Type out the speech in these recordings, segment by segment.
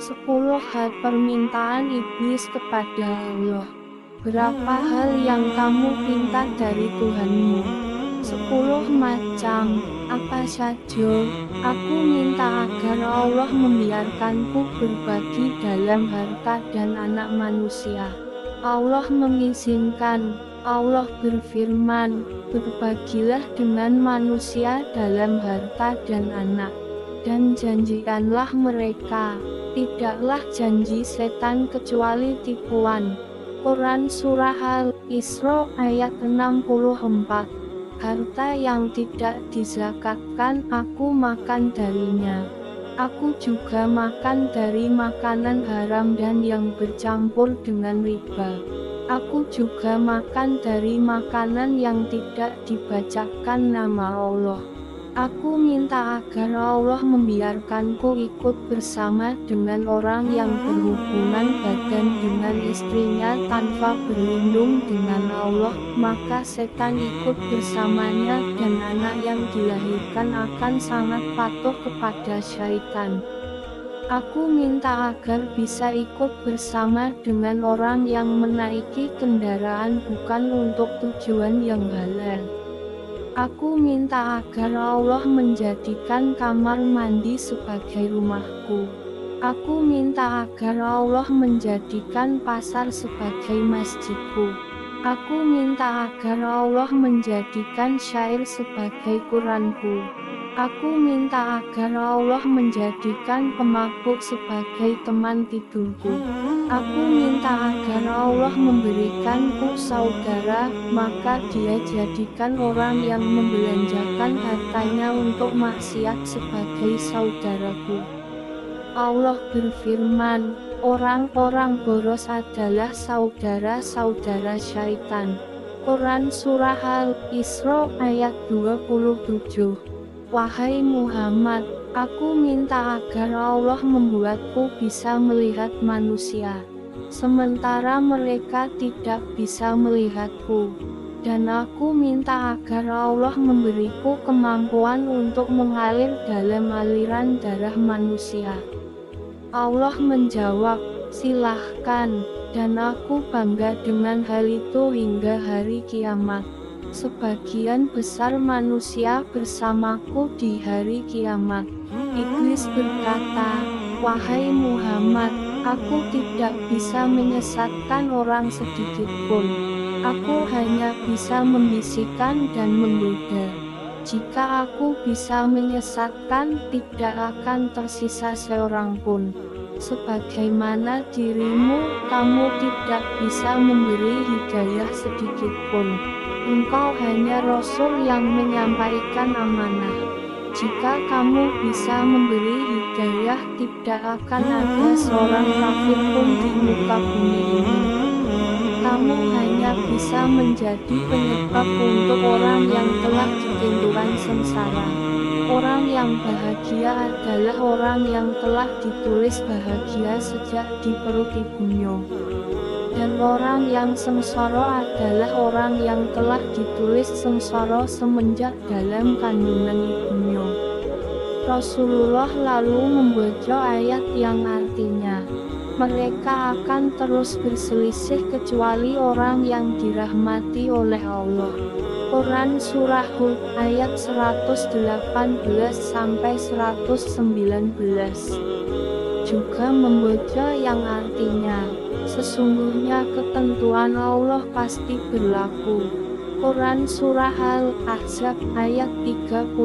10 hal permintaan iblis kepada Allah. Berapa hal yang kamu minta dari Tuhanmu? 10 macam. Apa saja? Aku minta agar Allah membiarkanku berbagi dalam harta dan anak manusia. Allah mengizinkan. Allah berfirman, berbagilah dengan manusia dalam harta dan anak, dan janjikanlah mereka. Tidaklah janji setan kecuali tipuan. Quran Surah Al-Isra ayat 64. Harta yang tidak dizakatkan aku makan darinya. Aku juga makan dari makanan haram dan yang bercampur dengan riba. Aku juga makan dari makanan yang tidak dibacakan nama Allah. Aku minta agar Allah membiarkanku ikut bersama dengan orang yang berhubungan badan dengan istrinya tanpa berlindung dengan Allah, maka setan ikut bersamanya dan anak yang dilahirkan akan sangat patuh kepada syaitan. Aku minta agar bisa ikut bersama dengan orang yang menaiki kendaraan bukan untuk tujuan yang halal. Aku minta agar Allah menjadikan kamar mandi sebagai rumahku. Aku minta agar Allah menjadikan pasar sebagai masjidku. Aku minta agar Allah menjadikan syair sebagai Quranku. Aku minta agar Allah menjadikan pemabuk sebagai teman tidurku. Aku minta agar Allah memberikanku saudara, maka Dia jadikan orang yang membelanjakan hartanya untuk maksiat sebagai saudaraku. Allah berfirman, orang-orang boros adalah saudara-saudara syaitan. Quran Surah Al-Isra ayat 27. Wahai Muhammad, aku minta agar Allah membuatku bisa melihat manusia, sementara mereka tidak bisa melihatku. Dan aku minta agar Allah memberiku kemampuan untuk mengalir dalam aliran darah manusia. Allah menjawab, silahkan, dan aku bangga dengan hal itu hingga hari kiamat. Sebagian besar manusia bersamaku di hari kiamat. Iblis berkata, wahai Muhammad, aku tidak bisa menyesatkan orang sedikit pun. Aku hanya bisa membisikkan dan menggoda. Jika aku bisa menyesatkan, tidak akan tersisa seorang pun. Sebagaimana dirimu, kamu tidak bisa memberi hidayah sedikit pun. Engkau hanya Rasul yang menyampaikan amanah. Jika kamu bisa memberi hidayah, tidak akan ada seorang kafir pun di muka bumi ini. Kamu hanya bisa menjadi penyebab untuk orang yang telah ditindukan sengsara. Orang yang bahagia adalah orang yang telah ditulis bahagia sejak di perut ibunya. Dan orang yang sengsara adalah orang yang telah ditulis sengsara semenjak dalam kandungan ibunya. Rasulullah lalu membaca ayat yang artinya, mereka akan terus berselisih kecuali orang yang dirahmati oleh Allah. Quran Surah Hud ayat 118-119. Juga membaca yang artinya, sesungguhnya ketentuan Allah pasti berlaku. Quran Surah Al-Ahzab ayat 38.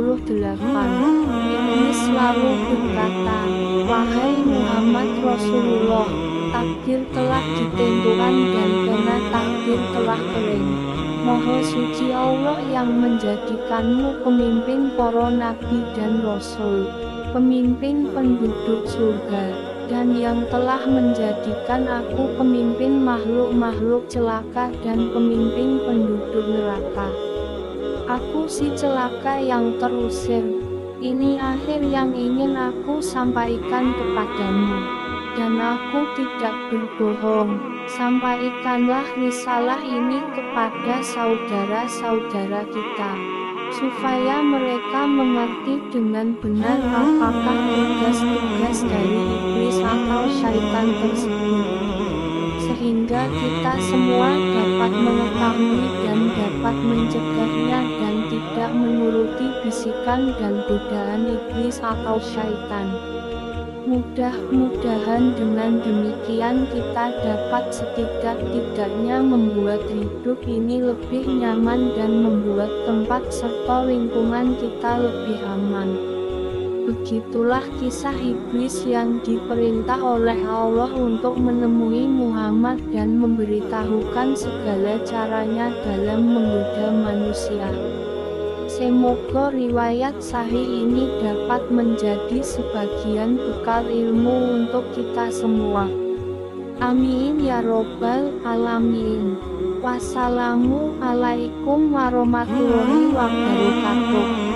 Iblis lalu berkata, wahai Muhammad Rasulullah, takdir telah ditentukan dan karena takdir telah kering. Maha suci Allah yang menjadikanmu pemimpin para nabi dan rasul, pemimpin penduduk surga, dan yang telah menjadikan aku pemimpin makhluk-makhluk celaka dan pemimpin penduduk neraka. Aku si celaka yang terusir. Ini akhir yang ingin aku sampaikan kepadamu. Dan aku tidak berbohong. Sampaikanlah risalah ini kepada saudara-saudara kita, supaya mereka mengerti dengan benar apakah tugas-tugas dari iblis atau syaitan tersebut, sehingga kita semua dapat mengetahui dan dapat mencegahnya dan tidak menuruti bisikan dan godaan iblis atau syaitan. Mudah-mudahan dengan demikian kita dapat setidak-tidaknya membuat hidup ini lebih nyaman dan membuat tempat serta lingkungan kita lebih aman. Begitulah kisah iblis yang diperintah oleh Allah untuk menemui Muhammad dan memberitahukan segala caranya dalam menggoda manusia. Semoga riwayat sahih ini dapat menjadi sebagian bekal ilmu untuk kita semua. Amin ya robbal alamin. Wassalamualaikum warahmatullahi wabarakatuh.